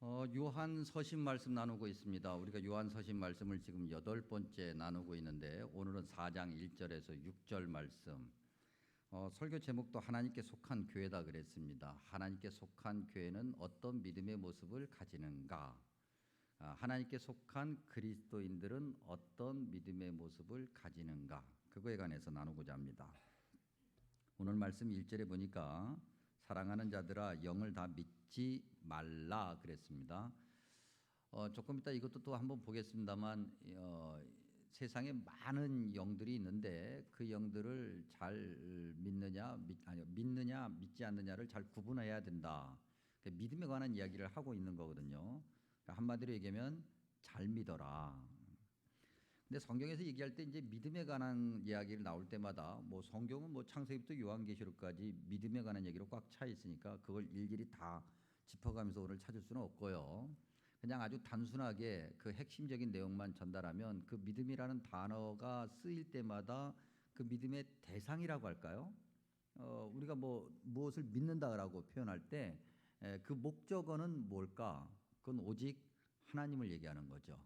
요한 서신 말씀 나누고 있습니다. 우리가 요한 서신 말씀을 지금 8번째 나누고 있는데 오늘은 4장 1절에서 6절 말씀. 설교 제목도 하나님께 속한 교회다 그랬습니다. 하나님께 속한 교회는 어떤 믿음의 모습을 가지는가? 하나님께 속한 그리스도인들은 어떤 믿음의 모습을 가지는가? 그거에 관해서 나누고자 합니다. 오늘 말씀 1절에 보니까 사랑하는 자들아 영을 다 믿지 말라 그랬습니다. 조금 이따 이것도 또 한번 보겠습니다만 세상에 많은 영들이 있는데 그 영들을 잘 믿느냐 믿지 않느냐를 잘 구분해야 된다. 믿음에 관한 이야기를 하고 있는 거거든요. 한마디로 얘기하면 잘 믿어라. 근데 성경에서 얘기할 때 이제 믿음에 관한 이야기를 나올 때마다 뭐 성경은 뭐 창세기부터 요한계시록까지 믿음에 관한 얘기로 꽉 차 있으니까 그걸 일일이 다 짚어가면서 오늘 찾을 수는 없고요. 그냥 아주 단순하게 그 핵심적인 내용만 전달하면 그 믿음이라는 단어가 쓰일 때마다 그 믿음의 대상이라고 할까요? 우리가 뭐 무엇을 믿는다라고 표현할 때 그 목적어는 뭘까? 그건 오직 하나님을 얘기하는 거죠.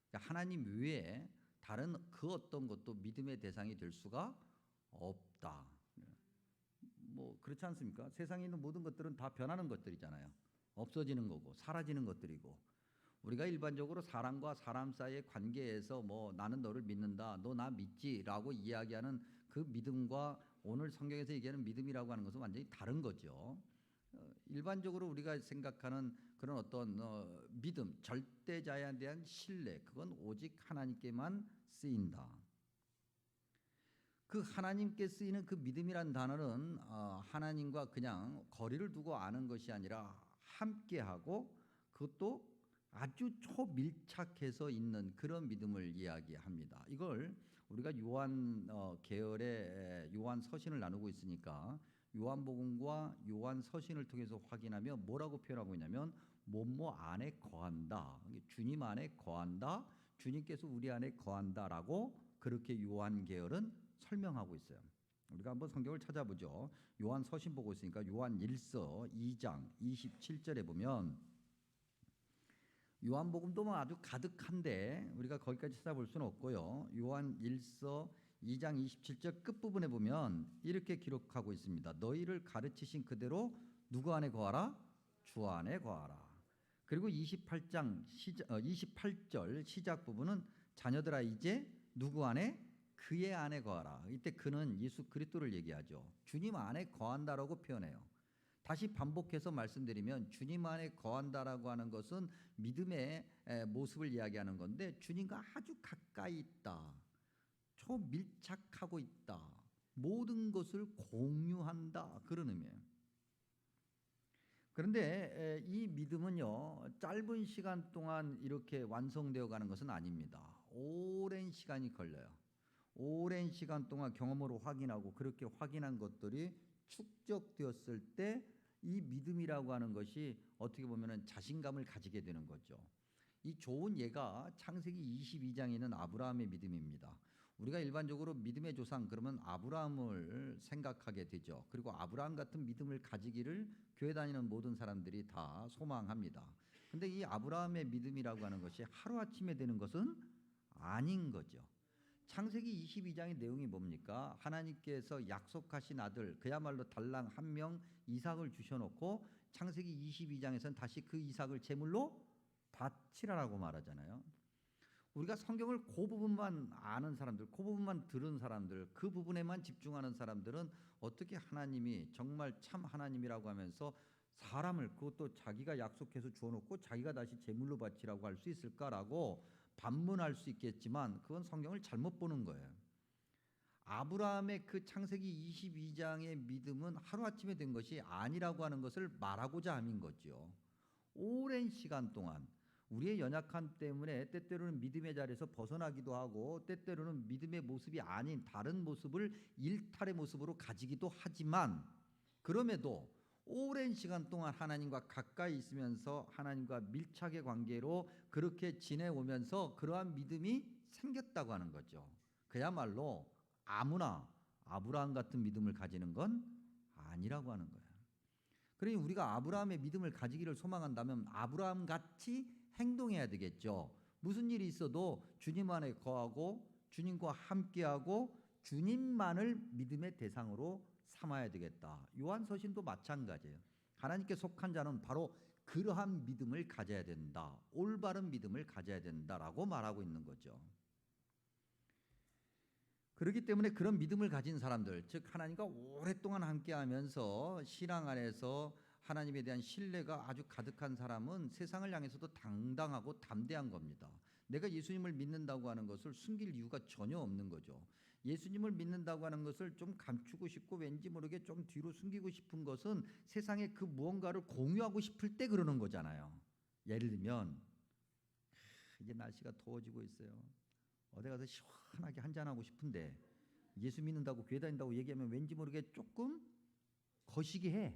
그러니까 하나님 외에 다른 그 어떤 것도 믿음의 대상이 될 수가 없다. 뭐 그렇지 않습니까? 세상에 있는 모든 것들은 다 변하는 것들이잖아요. 없어지는 거고 사라지는 것들이고 우리가 일반적으로 사람과 사람 사이의 관계에서 뭐 나는 너를 믿는다, 너 나 믿지라고 이야기하는 그 믿음과 오늘 성경에서 얘기하는 믿음이라고 하는 것은 완전히 다른 거죠. 일반적으로 우리가 생각하는 그런 어떤 믿음, 절대자에 대한 신뢰, 그건 오직 하나님께만 쓰인다. 그 하나님께 쓰이는 그 믿음이란 단어는 하나님과 그냥 거리를 두고 아는 것이 아니라 함께하고 그것도 아주 초밀착해서 있는 그런 믿음을 이야기합니다. 이걸 우리가 요한 계열의 요한 서신을 나누고 있으니까 요한복음과 요한 서신을 통해서 확인하면 뭐라고 표현하고 있냐면 뭐뭐 안에 거한다. 주님 안에 거한다. 주님께서 우리 안에 거한다라고 그렇게 요한 계열은 설명하고 있어요. 우리가 한번 성경을 찾아보죠. 요한 서신 보고 있으니까 요한 1서 2장 27절에 보면 요한복음도 뭐 아주 가득한데 우리가 거기까지 찾아볼 수는 없고요. 요한 1서 2장 27절 끝부분에 보면 이렇게 기록하고 있습니다. 너희를 가르치신 그대로 누구 안에 거하라? 주 안에 거하라. 그리고 28절 시작 부분은 자녀들아 이제 누구 안에? 그의 안에 거하라. 이때 그는 예수 그리스도를 얘기하죠. 주님 안에 거한다라고 표현해요. 다시 반복해서 말씀드리면 주님 안에 거한다라고 하는 것은 믿음의 모습을 이야기하는 건데 주님과 아주 가까이 있다. 초밀착하고 있다. 모든 것을 공유한다. 그런 의미예요. 그런데 이 믿음은요, 짧은 시간 동안 이렇게 완성되어 가는 것은 아닙니다. 오랜 시간이 걸려요. 오랜 시간 동안 경험으로 확인하고 그렇게 확인한 것들이 축적되었을 때 이 믿음이라고 하는 것이 어떻게 보면 자신감을 가지게 되는 거죠. 이 좋은 예가 창세기 22장에 있는 아브라함의 믿음입니다. 우리가 일반적으로 믿음의 조상 그러면 아브라함을 생각하게 되죠. 그리고 아브라함 같은 믿음을 가지기를 교회 다니는 모든 사람들이 다 소망합니다. 그런데 이 아브라함의 믿음이라고 하는 것이 하루아침에 되는 것은 아닌 거죠. 창세기 22장의 내용이 뭡니까? 하나님께서 약속하신 아들 그야말로 달랑 한 명 이삭을 주셔놓고 창세기 22장에서는 다시 그 이삭을 제물로 바치라라고 말하잖아요. 우리가 성경을 그 부분만 아는 사람들, 그 부분만 들은 사람들, 그 부분에만 집중하는 사람들은 어떻게 하나님이 정말 참 하나님이라고 하면서 사람을 그것도 자기가 약속해서 주어놓고 자기가 다시 제물로 바치라고 할 수 있을까라고 반문할 수 있겠지만 그건 성경을 잘못 보는 거예요. 아브라함의 그 창세기 22장의 믿음은 하루아침에 된 것이 아니라고 하는 것을 말하고자 함인 거죠. 오랜 시간 동안 우리의 연약함 때문에 때때로는 믿음의 자리에서 벗어나기도 하고 때때로는 믿음의 모습이 아닌 다른 모습을 일탈의 모습으로 가지기도 하지만 그럼에도 오랜 시간 동안 하나님과 가까이 있으면서 하나님과 밀착의 관계로 그렇게 지내오면서 그러한 믿음이 생겼다고 하는 거죠. 그야말로 아무나 아브라함 같은 믿음을 가지는 건 아니라고 하는 거예요. 그러니 우리가 아브라함의 믿음을 가지기를 소망한다면 아브라함 같이 행동해야 되겠죠. 무슨 일이 있어도 주님 안에 거하고 주님과 함께하고 주님만을 믿음의 대상으로 삼아야 되겠다. 요한서신도 마찬가지예요. 하나님께 속한 자는 바로 그러한 믿음을 가져야 된다. 올바른 믿음을 가져야 된다라고 말하고 있는 거죠. 그렇기 때문에 그런 믿음을 가진 사람들, 즉 하나님과 오랫동안 함께하면서 신앙 안에서 하나님에 대한 신뢰가 아주 가득한 사람은 세상을 향해서도 당당하고 담대한 겁니다. 내가 예수님을 믿는다고 하는 것을 숨길 이유가 전혀 없는 거죠. 예수님을 믿는다고 하는 것을 좀 감추고 싶고 왠지 모르게 좀 뒤로 숨기고 싶은 것은 세상에 그 무언가를 공유하고 싶을 때 그러는 거잖아요. 예를 들면 이제 날씨가 더워지고 있어요. 어디 가서 시원하게 한잔하고 싶은데 예수 믿는다고 교회 다닌다고 얘기하면 왠지 모르게 조금 거시기 해.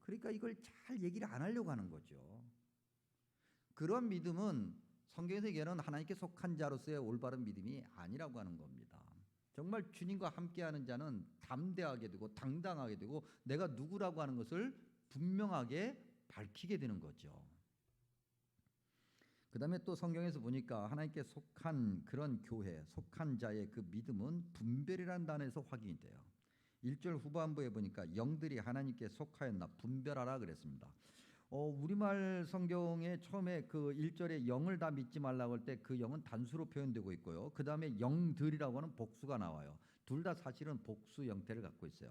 그러니까 이걸 잘 얘기를 안 하려고 하는 거죠. 그런 믿음은 성경에서 얘기하는 하나님께 속한 자로서의 올바른 믿음이 아니라고 하는 겁니다. 정말 주님과 함께하는 자는 담대하게 되고 당당하게 되고 내가 누구라고 하는 것을 분명하게 밝히게 되는 거죠. 그 다음에 또 성경에서 보니까 하나님께 속한 그런 교회, 속한 자의 그 믿음은 분별이라는 단어에서 확인이 돼요. 1절 후반부에 보니까 영들이 하나님께 속하였나 분별하라 그랬습니다. 우리말 성경에 처음에 그 1절에 영을 다 믿지 말라고 할 때 그 영은 단수로 표현되고 있고요. 그 다음에 영들이라고 하는 복수가 나와요. 둘 다 사실은 복수 형태를 갖고 있어요.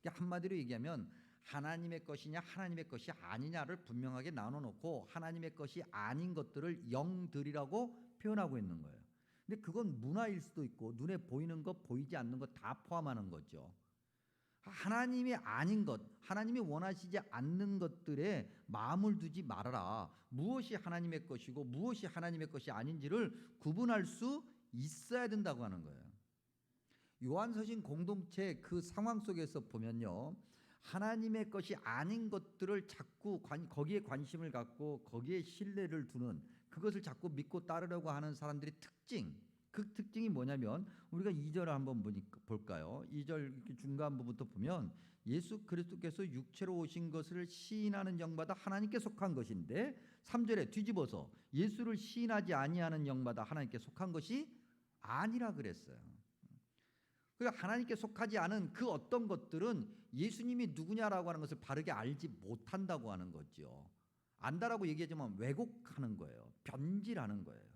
그러니까 한마디로 얘기하면 하나님의 것이냐 하나님의 것이 아니냐를 분명하게 나눠놓고 하나님의 것이 아닌 것들을 영들이라고 표현하고 있는 거예요. 근데 그건 문화일 수도 있고 눈에 보이는 것 보이지 않는 것 다 포함하는 거죠. 하나님이 아닌 것, 하나님이 원하시지 않는 것들에 마음을 두지 말아라. 무엇이 하나님의 것이고 무엇이 하나님의 것이 아닌지를 구분할 수 있어야 된다고 하는 거예요. 요한서신 공동체 그 상황 속에서 보면요, 하나님의 것이 아닌 것들을 자꾸 거기에 관심을 갖고 거기에 신뢰를 두는, 그것을 자꾸 믿고 따르려고 하는 사람들의 특징, 그 특징이 뭐냐면 우리가 2절을 한번 볼까요? 2절 중간부부터 보면 예수 그리스도께서 육체로 오신 것을 시인하는 영마다 하나님께 속한 것인데 3절에 뒤집어서 예수를 시인하지 아니하는 영마다 하나님께 속한 것이 아니라 그랬어요. 그러니까 하나님께 속하지 않은 그 어떤 것들은 예수님이 누구냐라고 하는 것을 바르게 알지 못한다고 하는 거죠. 안다라고 얘기하지만 왜곡하는 거예요. 변질하는 거예요.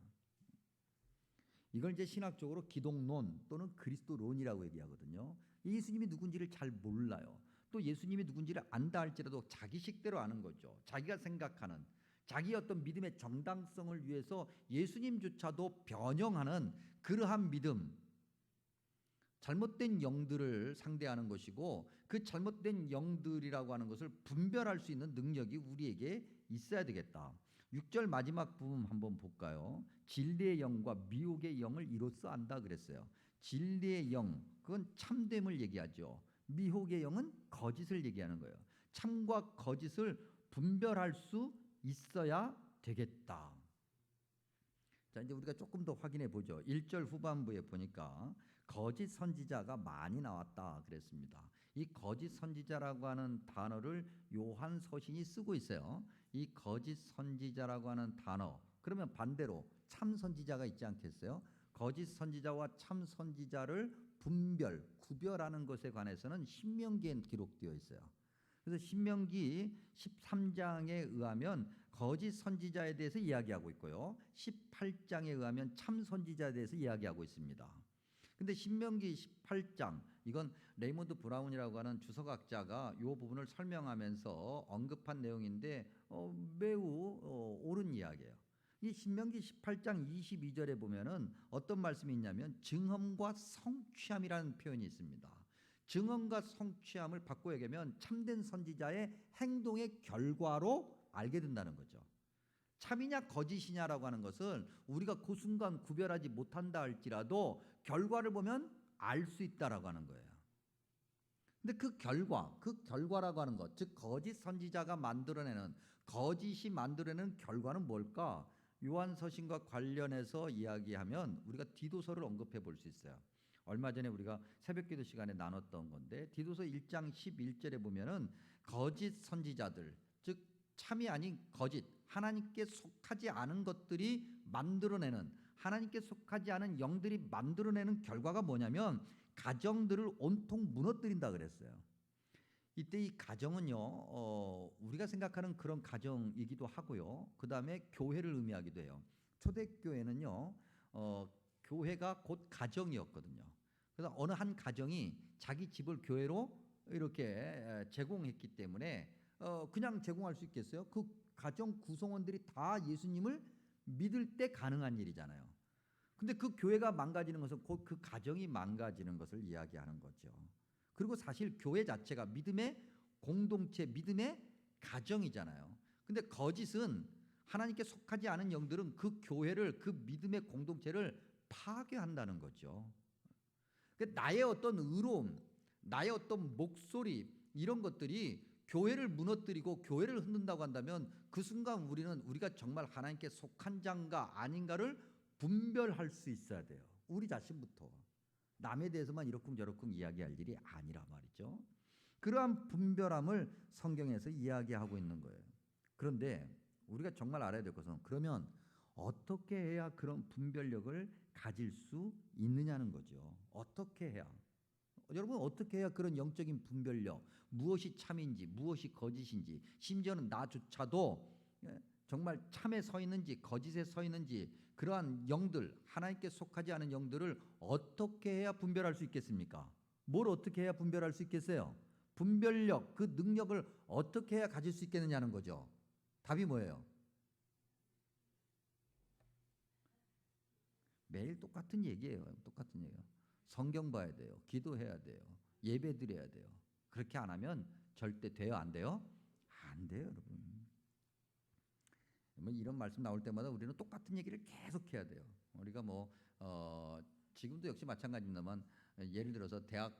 이걸 이제 신학적으로 기독론 또는 그리스도론이라고 얘기하거든요. 예수님이 누군지를 잘 몰라요. 또 예수님이 누군지를 안다 할지라도 자기식대로 아는 거죠. 자기가 생각하는, 자기 어떤 믿음의 정당성을 위해서 예수님조차도 변형하는 그러한 믿음, 잘못된 영들을 상대하는 것이고 그 잘못된 영들이라고 하는 것을 분별할 수 있는 능력이 우리에게 있어야 되겠다. 6절 마지막 부분 한번 볼까요? 진리의 영과 미혹의 영을 이로써 안다 그랬어요. 진리의 영, 그건 참됨을 얘기하죠. 미혹의 영은 거짓을 얘기하는 거예요. 참과 거짓을 분별할 수 있어야 되겠다. 자, 이제 우리가 조금 더 확인해 보죠. 1절 후반부에 보니까 거짓 선지자가 많이 나왔다 그랬습니다. 이 거짓 선지자라고 하는 단어를 요한 서신이 쓰고 있어요. 이 거짓 선지자라고 하는 단어, 그러면 반대로 참 선지자가 있지 않겠어요? 거짓 선지자와 참 선지자를 구별하는 것에 관해서는 신명기에 기록되어 있어요. 그래서 신명기 13장에 의하면 거짓 선지자에 대해서 이야기하고 있고요. 18장에 의하면 참 선지자에 대해서 이야기하고 있습니다. 근데 신명기 18장, 이건 레이몬드 브라운이라고 하는 주석학자가 이 부분을 설명하면서 언급한 내용인데 매우 옳은 이야기예요. 이 신명기 18장 22절에 보면은 어떤 말씀이 있냐면 증언과 성취함이라는 표현이 있습니다. 증언과 성취함을 바꿔 얘기하면 참된 선지자의 행동의 결과로 알게 된다는 거죠. 참이냐 거짓이냐라고 하는 것을 우리가 그 순간 구별하지 못한다 할지라도 결과를 보면 알 수 있다라고 하는 거예요. 근데 그 결과라고 하는 것, 즉 거짓 선지자가 만들어내는, 거짓이 만들어내는 결과는 뭘까? 요한서신과 관련해서 이야기하면 우리가 디도서를 언급해 볼 수 있어요. 얼마 전에 우리가 새벽기도 시간에 나눴던 건데 디도서 1장 11절에 보면은 거짓 선지자들, 즉 참이 아닌 거짓, 하나님께 속하지 않은 것들이 만들어내는, 하나님께 속하지 않은 영들이 만들어내는 결과가 뭐냐면 가정들을 온통 무너뜨린다 그랬어요. 이때 이 가정은요, 우리가 생각하는 그런 가정이기도 하고요. 그 다음에 교회를 의미하기도 해요. 초대교회는요, 교회가 곧 가정이었거든요. 그래서 어느 한 가정이 자기 집을 교회로 이렇게 제공했기 때문에 그냥 제공할 수 있겠어요? 그 가정 구성원들이 다 예수님을 믿을 때 가능한 일이잖아요. 근데 그 교회가 망가지는 것은 곧 그 가정이 망가지는 것을 이야기하는 거죠. 그리고 사실 교회 자체가 믿음의 공동체, 믿음의 가정이잖아요. 근데 거짓은 하나님께 속하지 않은 영들은 그 교회를, 그 믿음의 공동체를 파괴한다는 거죠. 나의 어떤 의로움, 나의 어떤 목소리, 이런 것들이 교회를 무너뜨리고 교회를 흔든다고 한다면 그 순간 우리가 정말 하나님께 속한 자인가 아닌가를 분별할 수 있어야 돼요. 우리 자신부터. 남에 대해서만 이러쿵저러쿵 이야기할 일이 아니라 말이죠. 그러한 분별함을 성경에서 이야기하고 있는 거예요. 그런데 우리가 정말 알아야 될 것은, 그러면 어떻게 해야 그런 분별력을 가질 수 있느냐는 거죠. 어떻게 해야? 여러분, 어떻게 해야 그런 영적인 분별력, 무엇이 참인지 무엇이 거짓인지, 심지어는 나조차도 정말 참에 서 있는지 거짓에 서 있는지, 그러한 영들, 하나님께 속하지 않은 영들을 어떻게 해야 분별할 수 있겠습니까? 뭘 어떻게 해야 분별할 수 있겠어요? 분별력, 그 능력을 어떻게 해야 가질 수 있겠느냐는 거죠. 답이 뭐예요? 매일 똑같은 얘기예요. 똑같은 얘기예요. 성경 봐야 돼요. 기도해야 돼요. 예배 드려야 돼요. 그렇게 안 하면 절대 돼요? 안 돼요? 안 돼요, 여러분. 이런 말씀 나올 때마다 우리는 똑같은 얘기를 계속 해야 돼요. 우리가 지금도 역시 마찬가지입니다만, 예를 들어서 대학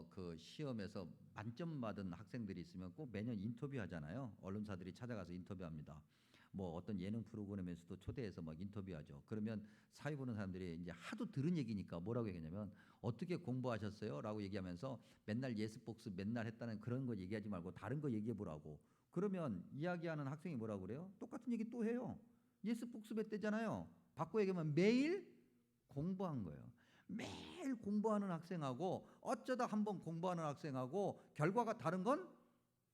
그 시험에서 만점 받은 학생들이 있으면 꼭 매년 인터뷰하잖아요. 언론사들이 찾아가서 인터뷰합니다. 어떤 예능 프로그램에서도 초대해서 막 인터뷰하죠. 그러면 사회 보는 사람들이 이제 하도 들은 얘기니까 뭐라고 얘기하냐면, 어떻게 공부하셨어요? 라고 얘기하면서 맨날 예스복스 맨날 했다는 그런 거 얘기하지 말고 다른 거 얘기해 보라고. 그러면 이야기하는 학생이 뭐라고 그래요? 똑같은 얘기 또 해요. 예스복스 했대잖아요. 바꿔 얘기하면 매일 공부한 거예요. 매일 공부하는 학생하고 어쩌다 한번 공부하는 학생하고 결과가 다른 건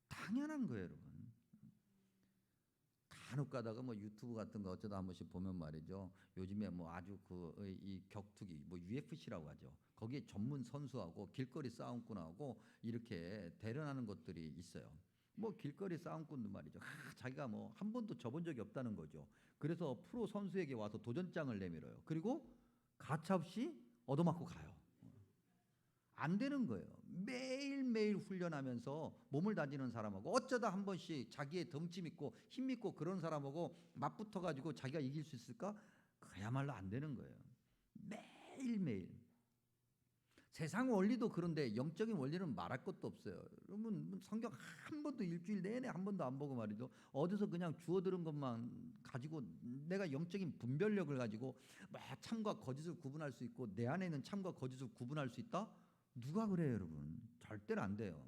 당연한 거예요, 여러분. 간혹 가다가 유튜브 같은 거 어쩌다 한 번씩 보면 말이죠. 요즘에 아주 이 격투기 UFC라고 하죠. 거기에 전문 선수하고 길거리 싸움꾼하고 이렇게 대련하는 것들이 있어요. 길거리 싸움꾼도 말이죠. 자기가 한 번도 져본 적이 없다는 거죠. 그래서 프로 선수에게 와서 도전장을 내밀어요. 그리고 가차없이 얻어맞고 가요. 안 되는 거예요. 매일매일 훈련하면서 몸을 다지는 사람하고 어쩌다 한 번씩 자기의 덩치 믿고 힘 믿고 그런 사람하고 맞붙어 가지고 자기가 이길 수 있을까? 그야말로 안 되는 거예요. 매일매일. 세상 원리도 그런데 영적인 원리는 말할 것도 없어요. 여러분, 성경 한 번도 일주일 내내 한 번도 안 보고 말이죠. 어디서 그냥 주워 들은 것만 가지고 내가 영적인 분별력을 가지고 참과 거짓을 구분할 수 있고 내 안에 있는 참과 거짓을 구분할 수 있다? 누가 그래요, 여러분? 절대로 안 돼요.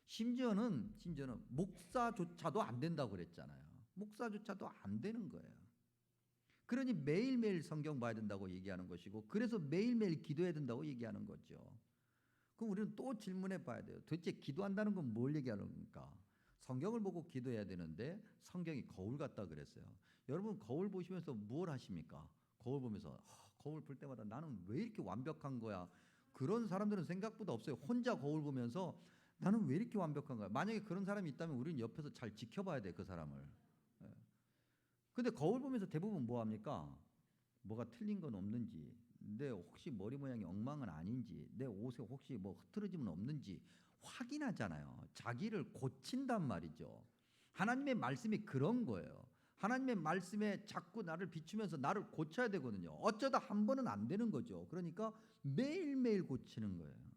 심지어는 목사조차도 안 된다고 그랬잖아요. 목사조차도 안 되는 거예요. 그러니 매일매일 성경 봐야 된다고 얘기하는 것이고, 그래서 매일매일 기도해야 된다고 얘기하는 거죠. 그럼 우리는 또 질문해 봐야 돼요. 도대체 기도한다는 건 뭘 얘기하는 겁니까? 성경을 보고 기도해야 되는데 성경이 거울 같다 그랬어요. 여러분, 거울 보시면서 뭘 하십니까? 거울 보면서 거울 볼 때마다 나는 왜 이렇게 완벽한 거야? 그런 사람들은 생각보다 없어요. 혼자 거울 보면서 나는 왜 이렇게 완벽한 거야? 만약에 그런 사람이 있다면 우리는 옆에서 잘 지켜봐야 돼, 그 사람을. 근데 거울 보면서 대부분 뭐 합니까? 뭐가 틀린 건 없는지, 내 혹시 머리 모양이 엉망은 아닌지, 내 옷에 혹시 흐트러짐은 없는지 확인하잖아요. 자기를 고친단 말이죠. 하나님의 말씀이 그런 거예요. 하나님의 말씀에 자꾸 나를 비추면서 나를 고쳐야 되거든요. 어쩌다 한 번은 안 되는 거죠. 그러니까 매일매일 고치는 거예요.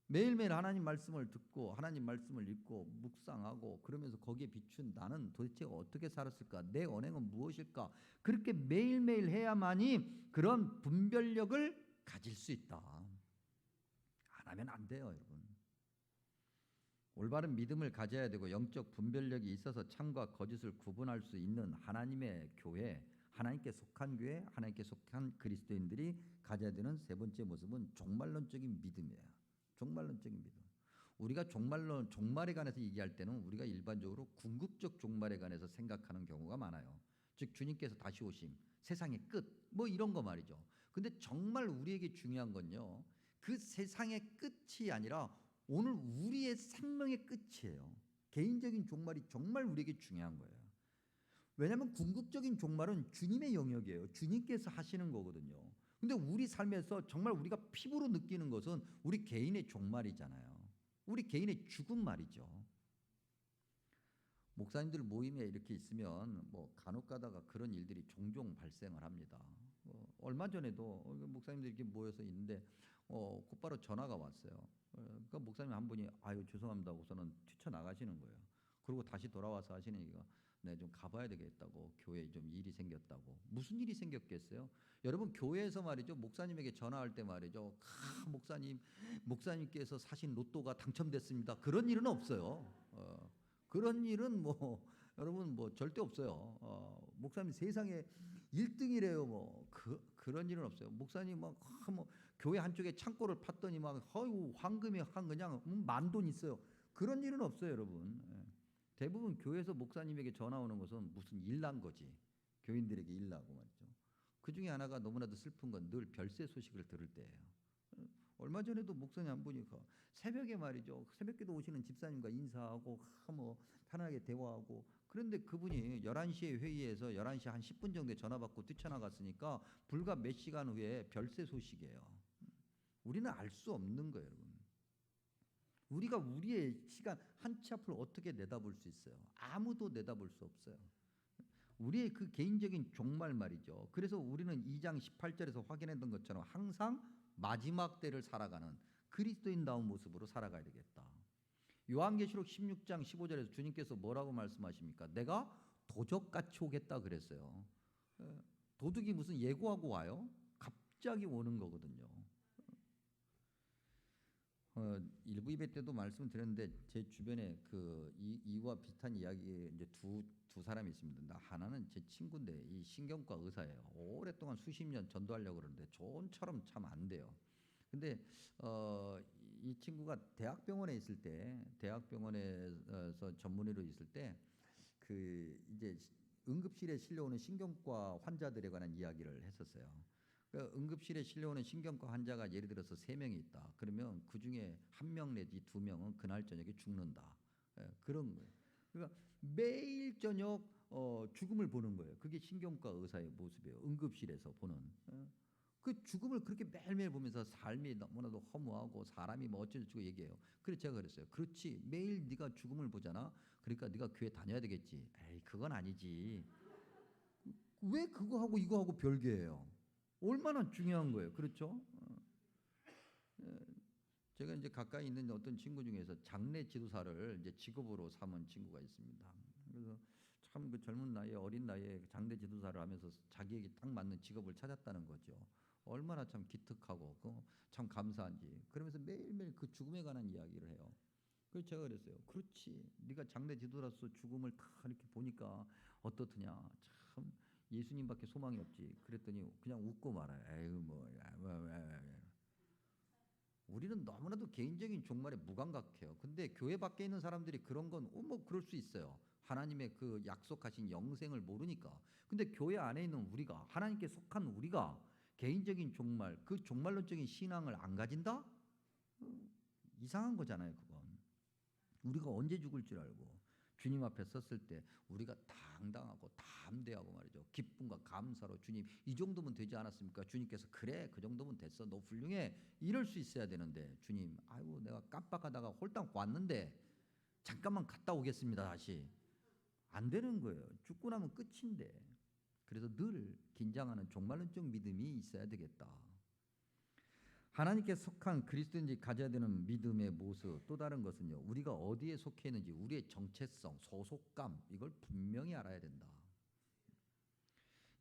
매일매일 하나님 말씀을 듣고 하나님 말씀을 읽고 묵상하고, 그러면서 거기에 비춘 나는 도대체 어떻게 살았을까? 내 언행은 무엇일까? 그렇게 매일매일 해야만이 그런 분별력을 가질 수 있다. 안 하면 안 돼요, 여러분. 올바른 믿음을 가져야 되고 영적 분별력이 있어서 참과 거짓을 구분할 수 있는 하나님의 교회, 하나님께 속한 교회, 하나님께 속한 그리스도인들이 가져야 되는 세 번째 모습은 종말론적인 믿음이에요. 종말론적인 믿음. 우리가 종말에 관해서 얘기할 때는 우리가 일반적으로 궁극적 종말에 관해서 생각하는 경우가 많아요. 즉 주님께서 다시 오심, 세상의 끝, 뭐 이런 거 말이죠. 근데 정말 우리에게 중요한 건요, 그 세상의 끝이 아니라 오늘 우리의 생명의 끝이에요. 개인적인 종말이 정말 우리에게 중요한 거예요. 왜냐하면 궁극적인 종말은 주님의 영역이에요. 주님께서 하시는 거거든요. 근데 우리 삶에서 정말 우리가 피부로 느끼는 것은 우리 개인의 종말이잖아요. 우리 개인의 죽음 말이죠. 목사님들 모임에 이렇게 있으면 뭐 간혹 가다가 그런 일들이 종종 발생을 합니다. 얼마 전에도 목사님들이 이렇게 모여서 있는데 곧바로 전화가 왔어요. 그러니까 목사님 한 분이 아유 죄송합니다 하고서는 뛰쳐나가시는 거예요. 그리고 다시 돌아와서 하시니까 네, 좀 가봐야 되겠다고, 교회에 좀 일이 생겼다고. 무슨 일이 생겼겠어요? 여러분 교회에서 말이죠, 목사님에게 전화할 때 말이죠, 목사님께서 사신 로또가 당첨됐습니다, 그런 일은 없어요. 그런 일은 뭐 여러분 뭐 절대 없어요. 목사님 세상에 1등이래요. 뭐 그런 일은 없어요. 목사님 뭐 교회 한쪽에 창고를 팠더니 막 황금이 한 그냥 만돈 있어요. 그런 일은 없어요, 여러분. 대부분 교회에서 목사님에게 전화 오는 것은 무슨 일난 거지. 교인들에게 일나고 말이죠. 그 중에 하나가 너무나도 슬픈 건 늘 별세 소식을 들을 때예요. 얼마 전에도 목사님 한 분이 새벽에 말이죠, 새벽기도 오시는 집사님과 인사하고 뭐 편하게 대화하고, 그런데 그분이 11시에 회의해서 11시 한 10분 정도에 전화 받고 뛰쳐나갔으니까 불과 몇 시간 후에 별세 소식이에요. 우리는 알 수 없는 거예요, 여러분. 우리가 우리의 시간 한 치 앞을 어떻게 내다볼 수 있어요? 아무도 내다볼 수 없어요. 우리의 그 개인적인 종말 말이죠. 그래서 우리는 2장 18절에서 확인했던 것처럼 항상 마지막 때를 살아가는 그리스도인다운 모습으로 살아가야 되겠다. 요한계시록 16장 15절에서 주님께서 뭐라고 말씀하십니까? 내가 도적같이 오겠다 그랬어요. 도둑이 무슨 예고하고 와요? 갑자기 오는 거거든요. 일부 예배 때도 말씀드렸는데 제 주변에 이와 비슷한 이야기 이제 두 사람이 있습니다. 하나는 제 친구인데 이 신경과 의사예요. 오랫동안 수십 년 전도하려고 그러는데 조언처럼 참 안 돼요. 근데 이 친구가 대학병원에서 전문의로 있을 때 이제 응급실에 실려오는 신경과 환자들에 관한 이야기를 했었어요. 그러니까 응급실에 실려오는 신경과 환자가 예를 들어서 3명이 있다. 그러면 그 중에 1명 내지 2명은 그날 저녁에 죽는다. 그런 거예요. 그러니까 매일 저녁 죽음을 보는 거예요. 그게 신경과 의사의 모습이에요. 응급실에서 보는. 그 죽음을 그렇게 매일매일 보면서 삶이 너무나도 허무하고 사람이 뭐 어쩌고저쩌고 얘기해요. 그래서 제가 그랬어요. 그렇지, 매일 네가 죽음을 보잖아. 그러니까 네가 교회 다녀야 되겠지. 에이, 그건 아니지. 왜 그거하고 이거하고 별개예요? 얼마나 중요한 거예요. 그렇죠? 제가 이제 가까이 있는 어떤 친구 중에서 장례 지도사를 이제 직업으로 삼은 친구가 있습니다. 그래서 참 그 젊은 나이에, 어린 나이에 장례 지도사를 하면서 자기에게 딱 맞는 직업을 찾았다는 거죠. 얼마나 참 기특하고 참 감사한지. 그러면서 매일매일 그 죽음에 관한 이야기를 해요. 그래서 제가 그랬어요. 그렇지, 네가 장례 지도사로서 죽음을 다 이렇게 보니까 어떻더냐. 참 예수님밖에 소망이 없지. 그랬더니 그냥 웃고 말아요. 에휴 뭐. 우리는 너무나도 개인적인 종말에 무감각해요. 근데 교회 밖에 있는 사람들이 그런 건 뭐 그럴 수 있어요. 하나님의 그 약속하신 영생을 모르니까. 근데 교회 안에 있는 우리가, 하나님께 속한 우리가 개인적인 종말, 그 종말론적인 신앙을 안 가진다? 이상한 거잖아요, 그건. 우리가 언제 죽을 줄 알고 주님 앞에 섰을 때 우리가 당당하고 담대하고 말이죠. 기쁨과 감사로 주님 이 정도면 되지 않았습니까? 주님께서 그래 그 정도면 됐어, 너 훌륭해, 이럴 수 있어야 되는데 주님 아이고 내가 깜빡하다가 홀딱 왔는데 잠깐만 갔다 오겠습니다 다시. 안 되는 거예요. 죽고 나면 끝인데. 그래서 늘 긴장하는 종말론적 믿음이 있어야 되겠다. 하나님께 속한 그리스도인들이 가져야 되는 믿음의 모습, 또 다른 것은요, 우리가 어디에 속해 있는지 우리의 정체성, 소속감, 이걸 분명히 알아야 된다.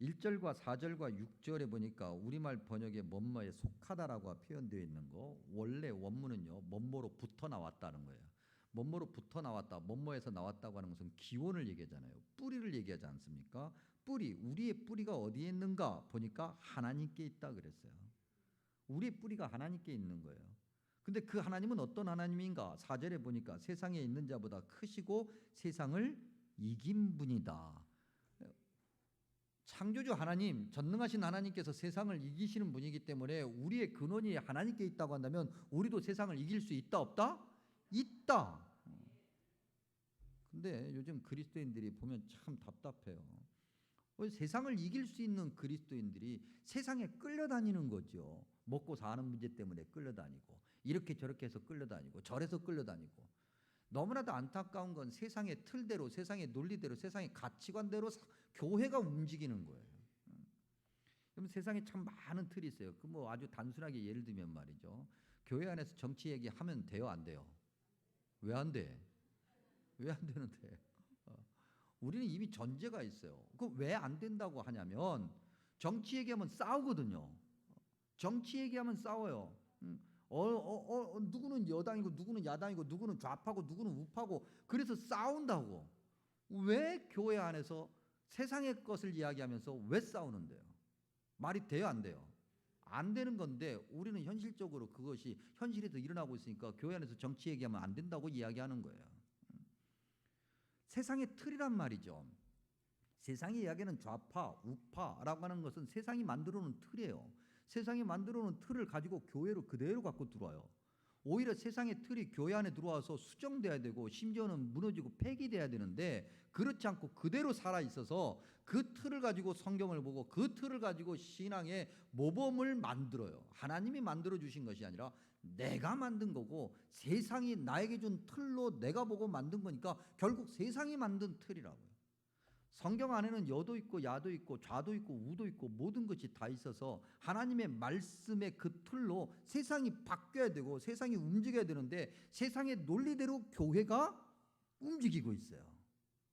1절과 4절과 6절에 보니까 우리말 번역에 뭐뭐에 속하다라고 표현되어 있는 거, 원래 원문은요 뭐뭐로 붙어 나왔다는 거예요. 뭐뭐로부터 나왔다, 뭐뭐에서 나왔다고 하는 것은 기원을 얘기하잖아요. 뿌리를 얘기하지 않습니까? 뿌리, 우리의 뿌리가 어디에 있는가 보니까 하나님께 있다 그랬어요. 우리의 뿌리가 하나님께 있는 거예요. 근데 그 하나님은 어떤 하나님인가? 4절에 보니까 세상에 있는 자보다 크시고 세상을 이긴 분이다. 창조주 하나님, 전능하신 하나님께서 세상을 이기시는 분이기 때문에 우리의 근원이 하나님께 있다고 한다면 우리도 세상을 이길 수 있다 없다? 있다. 근데 요즘 그리스도인들이 보면 참 답답해요. 세상을 이길 수 있는 그리스도인들이 세상에 끌려다니는 거죠. 먹고 사는 문제 때문에 끌려다니고 이렇게 저렇게 해서 끌려다니고 저래서 끌려다니고 너무나도 안타까운 건 세상의 틀대로 세상의 논리대로 세상의 가치관대로 교회가 움직이는 거예요. 그럼 세상에 참 많은 틀이 있어요. 그 뭐 아주 단순하게 예를 들면 말이죠. 교회 안에서 정치 얘기하면 돼요, 안 돼요? 왜 안 돼? 왜 안 되는데? 우리는 이미 전제가 있어요. 그 왜 안 된다고 하냐면 정치 얘기하면 싸우거든요. 정치 얘기하면 싸워요. 누구는 여당이고 누구는 야당이고 누구는 좌파고 누구는 우파고 그래서 싸운다고. 왜 교회 안에서 세상의 것을 이야기하면서 왜 싸우는데요? 말이 돼요, 안 돼요? 안 되는 건데 우리는 현실적으로 그것이 현실에서 일어나고 있으니까 교회 안에서 정치 얘기하면 안 된다고 이야기하는 거예요. 세상의 틀이란 말이죠. 세상이 이야기하는 좌파, 우파라고 하는 것은 세상이 만들어 놓은 틀이에요. 세상이 만들어 놓은 틀을 가지고 교회로 그대로 갖고 들어와요. 오히려 세상의 틀이 교회 안에 들어와서 수정돼야 되고 심지어는 무너지고 폐기돼야 되는데 그렇지 않고 그대로 살아 있어서 그 틀을 가지고 성경을 보고 그 틀을 가지고 신앙의 모범을 만들어요. 하나님이 만들어 주신 것이 아니라 내가 만든 거고 세상이 나에게 준 틀로 내가 보고 만든 거니까 결국 세상이 만든 틀이라고요. 성경 안에는 여도 있고 야도 있고 좌도 있고 우도 있고 모든 것이 다 있어서 하나님의 말씀의 그 틀로 세상이 바뀌어야 되고 세상이 움직여야 되는데 세상의 논리대로 교회가 움직이고 있어요.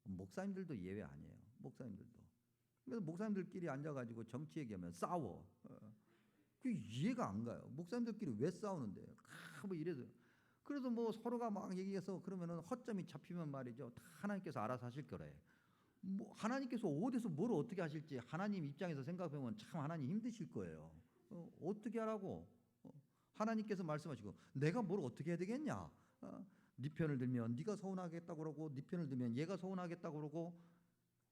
목사님들도 예외 아니에요. 목사님들도. 그래서 목사님들끼리 앉아가지고 정치 얘기하면 싸워. 그 이해가 안 가요. 목사님들끼리 왜 싸우는데? 뭐 이래서. 그래서 뭐 서로가 막 얘기해서 그러면은 허점이 잡히면 말이죠. 다 하나님께서 알아서 하실 거래. 뭐 하나님께서 어디서 뭘 어떻게 하실지 하나님 입장에서 생각해보면 참 하나님 힘드실 거예요. 어떻게 하라고? 하나님께서 말씀하시고 내가 뭘 어떻게 해야 되겠냐? 네 편을 들면 네가 서운하겠다고 그러고 네 편을 들면 얘가 서운하겠다고 그러고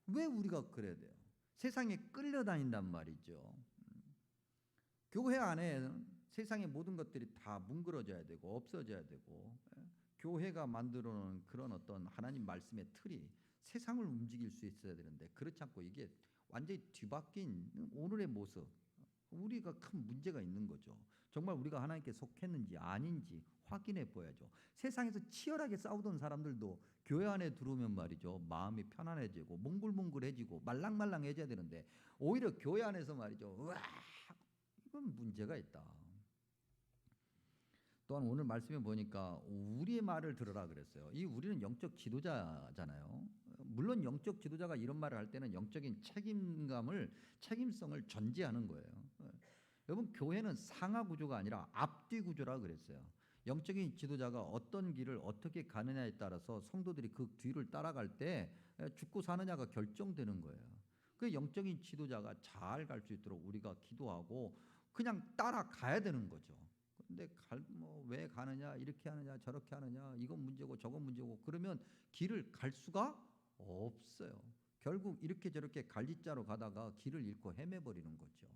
왜 우리가 그래야 돼요? 세상에 끌려다닌단 말이죠. 교회 안에 세상의 모든 것들이 다 뭉그러져야 되고 없어져야 되고 교회가 만들어 놓은 그런 어떤 하나님 말씀의 틀이 세상을 움직일 수 있어야 되는데 그렇지 않고 이게 완전히 뒤바뀐 오늘의 모습 우리가 큰 문제가 있는 거죠. 정말 우리가 하나님께 속했는지 아닌지 확인해 보야죠. 세상에서 치열하게 싸우던 사람들도 교회 안에 들어오면 말이죠. 마음이 편안해지고 몽글몽글해지고 말랑말랑해져야 되는데 오히려 교회 안에서 말이죠. 우와 이건 문제가 있다. 또한 오늘 말씀에 보니까 우리의 말을 들으라 그랬어요. 이 우리는 영적 지도자잖아요. 물론 영적 지도자가 이런 말을 할 때는 영적인 책임성을 전제하는 거예요. 여러분 교회는 상하 구조가 아니라 앞뒤 구조라 그랬어요. 영적인 지도자가 어떤 길을 어떻게 가느냐에 따라서 성도들이 그 뒤를 따라갈 때 죽고 사느냐가 결정되는 거예요. 그 영적인 지도자가 잘 갈 수 있도록 우리가 기도하고 그냥 따라가야 되는 거죠. 근데 왜 가느냐 이렇게 하느냐 저렇게 하느냐 이건 문제고 저건 문제고 그러면 길을 갈 수가 없어요. 결국 이렇게 저렇게 갈짓자로 가다가 길을 잃고 헤매버리는 거죠.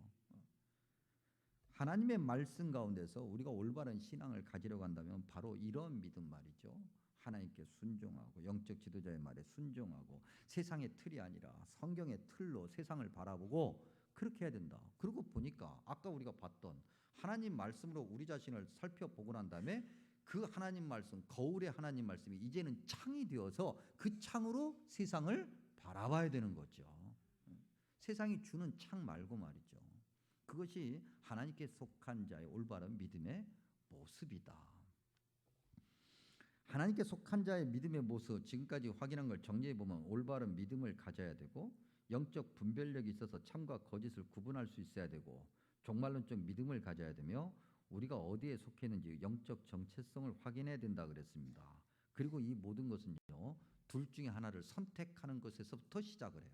하나님의 말씀 가운데서 우리가 올바른 신앙을 가지려고 한다면 바로 이런 믿음 말이죠. 하나님께 순종하고 영적 지도자의 말에 순종하고 세상의 틀이 아니라 성경의 틀로 세상을 바라보고 그렇게 해야 된다. 그러고 보니까 아까 우리가 봤던 하나님 말씀으로 우리 자신을 살펴보고 난 다음에 그 하나님 말씀, 거울의 하나님 말씀이 이제는 창이 되어서 그 창으로 세상을 바라봐야 되는 거죠. 세상이 주는 창 말고 말이죠. 그것이 하나님께 속한 자의 올바른 믿음의 모습이다. 하나님께 속한 자의 믿음의 모습 지금까지 확인한 걸 정리해 보면 올바른 믿음을 가져야 되고 영적 분별력이 있어서 참과 거짓을 구분할 수 있어야 되고 종말론적 믿음을 가져야 되며 우리가 어디에 속해 있는지 영적 정체성을 확인해야 된다 그랬습니다. 그리고 이 모든 것은요, 둘 중에 하나를 선택하는 것에서부터 시작을 해요.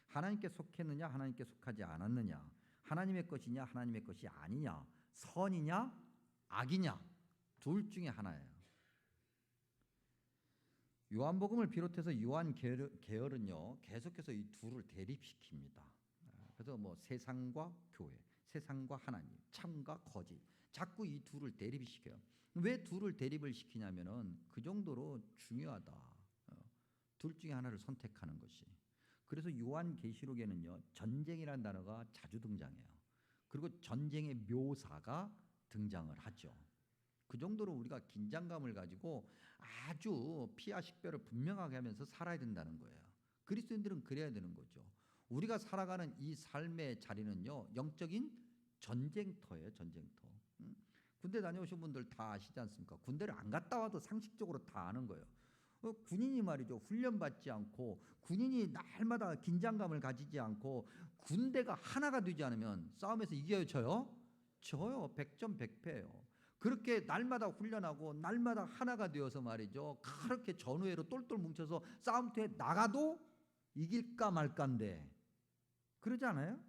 하나님께 속했느냐, 하나님께 속하지 않았느냐, 하나님의 것이냐, 하나님의 것이 아니냐, 선이냐, 악이냐, 둘 중에 하나예요. 요한복음을 비롯해서 요한 계열은요, 계속해서 이 둘을 대립시킵니다. 그래서 뭐 세상과 교회, 세상과 하나님, 참과 거짓, 자꾸 이 둘을 대립시켜요. 왜 둘을 대립을 시키냐면은 그 정도로 중요하다. 둘 중에 하나를 선택하는 것이. 그래서 요한계시록에는요, 전쟁이라는 단어가 자주 등장해요. 그리고 전쟁의 묘사가 등장을 하죠. 그 정도로 우리가 긴장감을 가지고 아주 피와 식별을 분명하게 하면서 살아야 된다는 거예요. 그리스도인들은 그래야 되는 거죠. 우리가 살아가는 이 삶의 자리는요, 영적인 전쟁터예요. 전쟁터. 군대 다녀오신 분들 다 아시지 않습니까? 군대를 안 갔다 와도 상식적으로 다 아는 거예요. 군인이 말이죠, 훈련받지 않고 군인이 날마다 긴장감을 가지지 않고 군대가 하나가 되지 않으면 싸움에서 이겨요, 져요? 져요. 100점 100패예요. 그렇게 날마다 훈련하고 날마다 하나가 되어서 말이죠, 그렇게 전우회로 똘똘 뭉쳐서 싸움터에 나가도 이길까 말까인데, 그러지 않아요?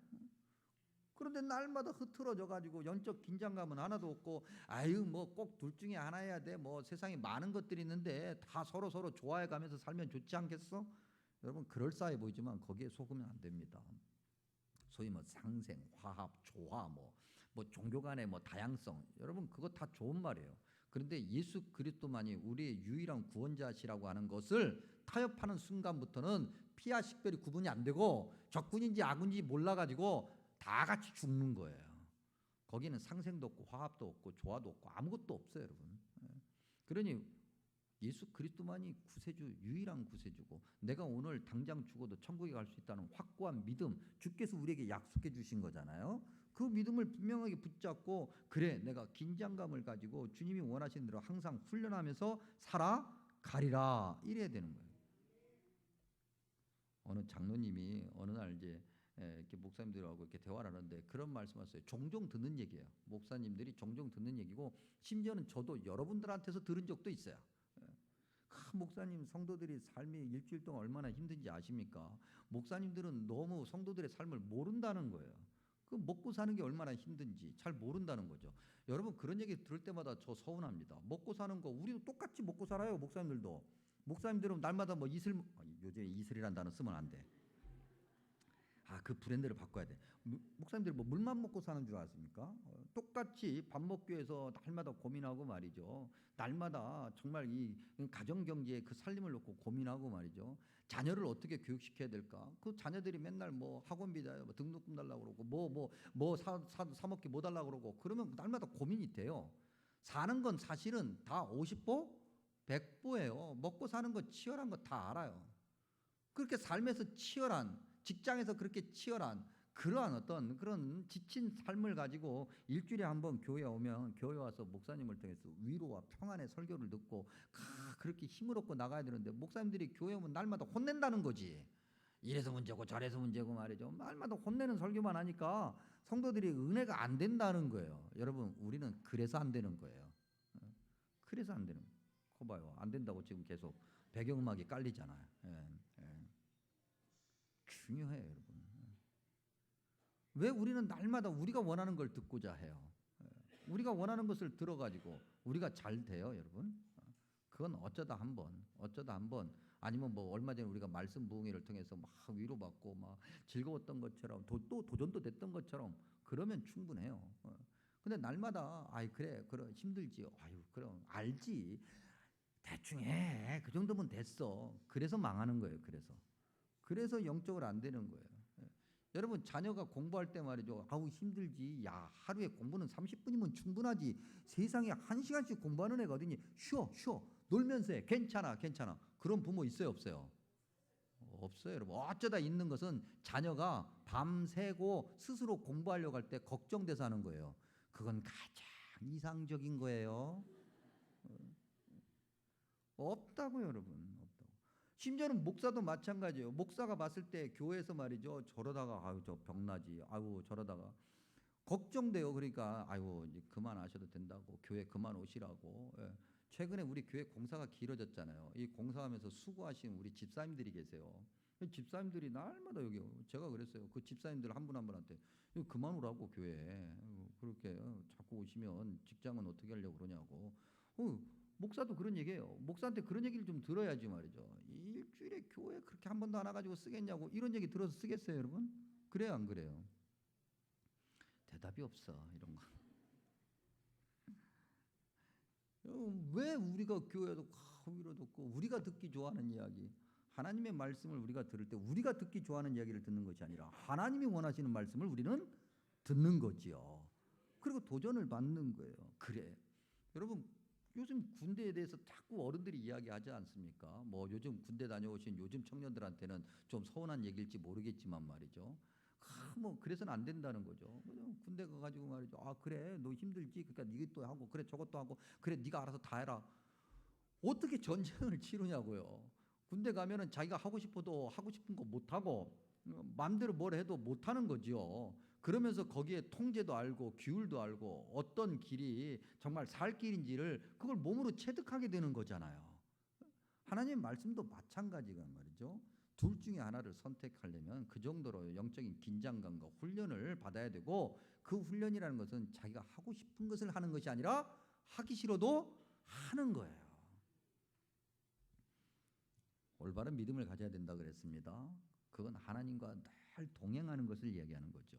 그런데 날마다 흐트러져 가지고 영적 긴장감은 하나도 없고, 아유 뭐 꼭 둘 중에 하나 해야 돼, 뭐 세상에 많은 것들이 있는데 다 서로 좋아해 가면서 살면 좋지 않겠어? 여러분, 그럴싸해 보이지만 거기에 속으면 안 됩니다. 소위 뭐 상생, 화합, 조화, 뭐 종교 간의 뭐 다양성, 여러분 그거 다 좋은 말이에요. 그런데 예수 그리스도만이 우리의 유일한 구원자시라고 하는 것을 타협하는 순간부터는 피와 식별이 구분이 안 되고 적군인지 악군인지 몰라가지고 다 같이 죽는 거예요. 거기는 상생도 없고 화합도 없고 조화도 없고 아무것도 없어요, 여러분. 그러니 예수 그리스도만이 구세주, 유일한 구세주고, 내가 오늘 당장 죽어도 천국에 갈 수 있다는 확고한 믿음, 주께서 우리에게 약속해 주신 거잖아요. 그 믿음을 분명하게 붙잡고, 그래 내가 긴장감을 가지고 주님이 원하시는 대로 항상 훈련하면서 살아가리라, 이래야 되는 거예요. 어느 장로님이 어느 날 이제 이렇게 목사님들하고 이렇게 대화를 하는데 그런 말씀하셨어요. 종종 듣는 얘기예요. 목사님들이 종종 듣는 얘기고, 심지어는 저도 여러분들한테서 들은 적도 있어요. 목사님, 성도들이 삶이 일주일 동안 얼마나 힘든지 아십니까? 목사님들은 너무 성도들의 삶을 모른다는 거예요. 그 먹고 사는 게 얼마나 힘든지 잘 모른다는 거죠. 여러분, 그런 얘기 들을 때마다 저 서운합니다. 먹고 사는 거 우리도 똑같이 먹고 살아요. 목사님들도. 목사님들은 날마다 뭐 요즘에 이슬이란 단어 쓰면 안 돼. 그 브랜드를 바꿔야 돼. 목사님들 뭐 물만 먹고 사는 줄 아십니까? 똑같이 밥 먹기 위해서 날마다 고민하고 말이죠. 날마다 정말 이 가정 경제의 그 살림을 놓고 고민하고 말이죠. 자녀를 어떻게 교육시켜야 될까? 그 자녀들이 맨날 뭐 학원비 뭐 등록금 달라고 그러고 뭐 사 먹기 뭐 달라고 그러고, 그러면 날마다 고민이 돼요. 사는 건 사실은 다 50보 100보예요. 먹고 사는 거 치열한 거 다 알아요. 그렇게 삶에서 치열한, 직장에서 그렇게 치열한 그러한 어떤 그런 지친 삶을 가지고 일주일에 한 번 교회에 오면, 교회 와서 목사님을 통해서 위로와 평안의 설교를 듣고 그렇게 힘을 얻고 나가야 되는데, 목사님들이 교회 오면 날마다 혼낸다는 거지. 이래서 문제고 저래서 문제고 말이죠. 날마다 혼내는 설교만 하니까 성도들이 은혜가 안 된다는 거예요. 여러분, 우리는 그래서 안 되는 거예요. 그래서 안 되는 거예요. 거 봐요. 안 된다고 지금 계속 배경음악이 깔리잖아요. 중요해요, 여러분. 왜 우리는 날마다 우리가 원하는 걸 듣고자 해요? 우리가 원하는 것을 들어가지고 우리가 잘 돼요, 여러분? 그건 어쩌다 한 번, 아니면 뭐 얼마 전에 우리가 말씀 부흥회를 통해서 막 위로받고 막 즐거웠던 것처럼, 또 도전도 됐던 것처럼 그러면 충분해요. 근데 날마다 그래 힘들지, 그럼 알지, 대충 해, 그 정도면 됐어. 그래서 망하는 거예요. 그래서 영적으로 안 되는 거예요. 여러분, 자녀가 공부할 때 말이죠. 힘들지. 야, 하루에 공부는 30분이면 충분하지. 세상에 1시간씩 공부하는 애가 어디니? 쉬어. 놀면서 해. 괜찮아. 그런 부모 있어요, 없어요? 없어요, 여러분. 어쩌다 있는 것은 자녀가 밤새고 스스로 공부하려고 할 때 걱정돼서 하는 거예요. 그건 가장 이상적인 거예요. 없다고요, 여러분. 심지어는 목사도 마찬가지예요. 목사가 봤을 때 교회에서 말이죠, 저러다가 저 병나지, 저러다가 걱정돼요. 그러니까 이제 그만하셔도 된다고, 교회 그만 오시라고. 최근에 우리 교회 공사가 길어졌잖아요. 이 공사하면서 수고하신 우리 집사님들이 계세요. 집사님들이 날마다 여기 제가 그랬어요. 그 집사님들 한 분 한 분한테 이거 그만 오라고 교회에 그렇게 자꾸 오시면 직장은 어떻게 하려고 그러냐고. 목사도 그런 얘기해요. 목사한테 그런 얘기를 좀 들어야지 말이죠. 일주일에 교회 그렇게 한 번도 안 와가지고 쓰겠냐고 이런 얘기 들어서 쓰겠어요, 여러분? 그래요, 안 그래요? 대답이 없어 이런 거. 왜 우리가 교회도 위로도 없고 우리가 듣기 좋아하는 이야기, 하나님의 말씀을 우리가 들을 때 우리가 듣기 좋아하는 이야기를 듣는 것이 아니라 하나님이 원하시는 말씀을 우리는 듣는 거지요. 그리고 도전을 받는 거예요. 그래. 여러분 요즘 군대에 대해서 자꾸 어른들이 이야기하지 않습니까? 뭐 요즘 군대 다녀오신 요즘 청년들한테는 좀 서운한 얘기일지 모르겠지만 말이죠. 뭐 그래서는 안 된다는 거죠. 군대 가가지고 말이죠. 아 그래 너 힘들지. 그러니까 이것도 하고 그래 저것도 하고 그래 네가 알아서 다 해라. 어떻게 전쟁을 치르냐고요. 군대 가면은 자기가 하고 싶어도 하고 싶은 거 못 하고 마음대로 뭘 해도 못 하는 거지요. 그러면서 거기에 통제도 알고 규율도 알고 어떤 길이 정말 살 길인지를 그걸 몸으로 체득하게 되는 거잖아요. 하나님 말씀도 마찬가지가 말이죠. 둘 중에 하나를 선택하려면 그 정도로 영적인 긴장감과 훈련을 받아야 되고 그 훈련이라는 것은 자기가 하고 싶은 것을 하는 것이 아니라 하기 싫어도 하는 거예요. 올바른 믿음을 가져야 된다 그랬습니다. 그건 하나님과 늘 동행하는 것을 이야기하는 거죠.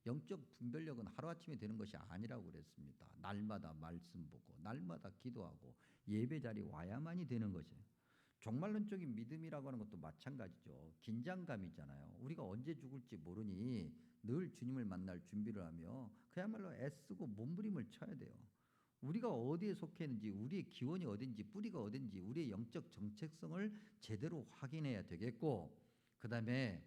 영적 분별력은 하루아침에 되는 것이 아니라고 그랬습니다. 날마다 말씀 보고 날마다 기도하고 예배 자리 와야만이 되는 것이에요. 종말론적인 믿음이라고 하는 것도 마찬가지죠. 긴장감이잖아요. 우리가 언제 죽을지 모르니 늘 주님을 만날 준비를 하며 그야말로 애쓰고 몸부림을 쳐야 돼요. 우리가 어디에 속해 있는지, 우리의 기원이 어딘지, 뿌리가 어딘지, 우리의 영적 정체성을 제대로 확인해야 되겠고, 그 다음에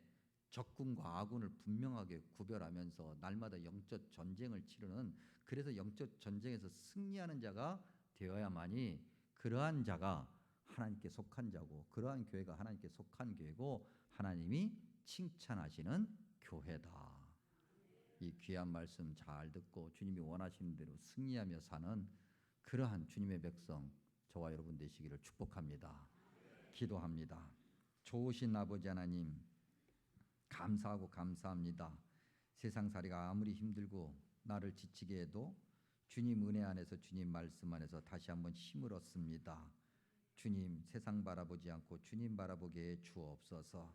적군과 아군을 분명하게 구별하면서 날마다 영적 전쟁을 치르는, 그래서 영적 전쟁에서 승리하는 자가 되어야만이 그러한 자가 하나님께 속한 자고, 그러한 교회가 하나님께 속한 교회고 하나님이 칭찬하시는 교회다. 이 귀한 말씀 잘 듣고 주님이 원하시는 대로 승리하며 사는 그러한 주님의 백성 저와 여러분 되시기를 축복합니다. 기도합니다. 좋으신 아버지 하나님 감사하고 감사합니다. 세상살이가 아무리 힘들고 나를 지치게 해도 주님 은혜 안에서 주님 말씀 안에서 다시 한번 힘을 얻습니다. 주님 세상 바라보지 않고 주님 바라보게 해 주옵소서.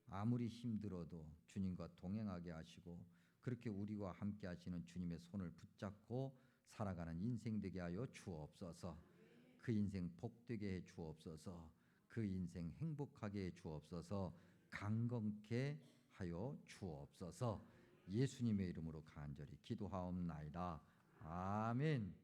아무리 힘들어도 주님과 동행하게 하시고 그렇게 우리와 함께 하시는 주님의 손을 붙잡고 살아가는 인생 되게 하여 주옵소서. 그 인생 복되게 해 주옵소서. 그 인생 행복하게 해 주옵소서. 강건케 하여 주옵소서. 예수님의 이름으로 간절히 기도하옵나이다. 아멘.